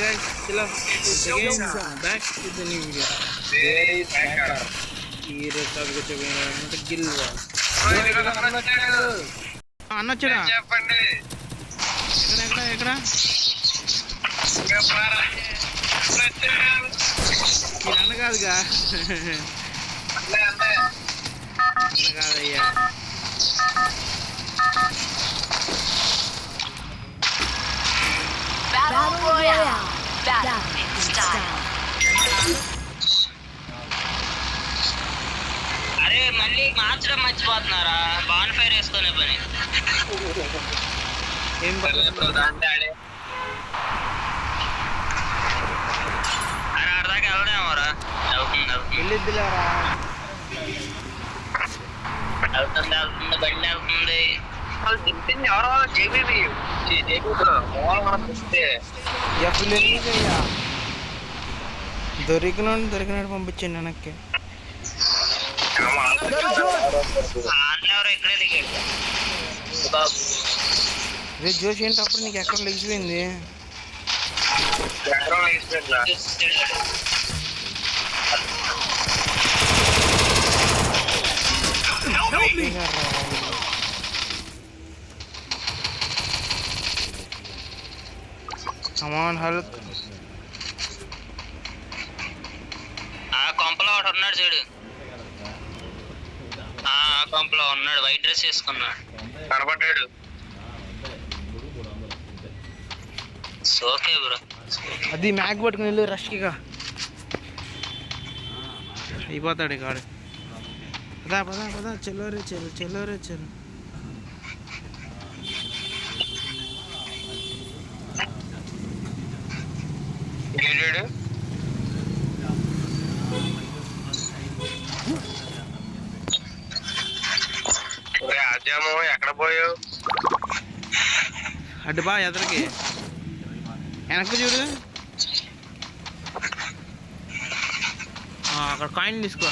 guys, still up again back with the new video. ఈ రోజు topic వచ్చేపోయిన Gill అన్న వచ్చాడా చెప్పండి ఎక్కడ మీరు అన్న కాదుగా అన్న కాదయ్యా Battle Royale. Battle style. అరే మళ్ళీ మార్చడం మర్చిపోతున్నారా బాన్ ఫైర్ వేసుకునే పని ఏం అరే ఆడదాకా వెళ్దామరా వెళ్ళిద్దులేరా వెళ్తుంది బండి వెళ్తుంది ఎవరో జేబీ మనం చూస్తే దొరికినాడు పంపించండి వెనక్కి అన్న ఎవరో ఇక్కడే దిగాడు రే జోష్ ఏంటి అప్పుడు నీకు ఎక్కడ లెగిసిపోయింది Come on, Hulk. ఆ కొంపలో ఒకటి ఉన్నాడు చూడు ఆ కొంపలో ఉన్నాడు వైట్ డ్రెస్ వేసుకున్నాడు కనబడ్డాడు ఓకే బ్రో అది మ్యాగ్ పట్టుకుని వెళ్ళు రష్కిగా అయిపోతాడు కాడు పదా చెల్లోరే చెల్లు ఏడాడు అజాము ఎక్కడ పోయావు అడ్డు బా ఎదరికి వెనక్కి చూడు అక్కడ కాయిన్ తీసుకో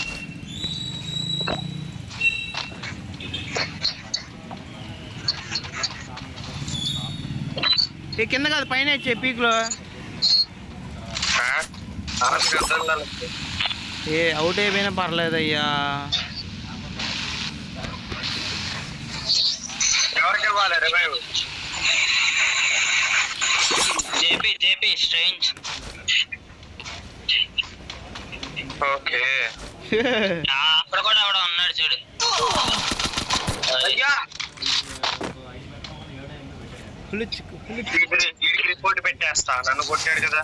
కింద కాదు పైన ఇచ్చే పీక్లో ఏ అవుట్ అయిపోయినా పర్లేదయ్యా ఎవరికి ఇవ్వాలి రివైవ్ జేపీ స్ట్రేంజ్ ఓకే అక్కడ కూడా ఎవడో ఉన్నాడు చూడు అయ్యా ఫుల్ వీడికి రిపోర్ట్ పెట్టేస్తా నన్ను కొట్టాడు కదా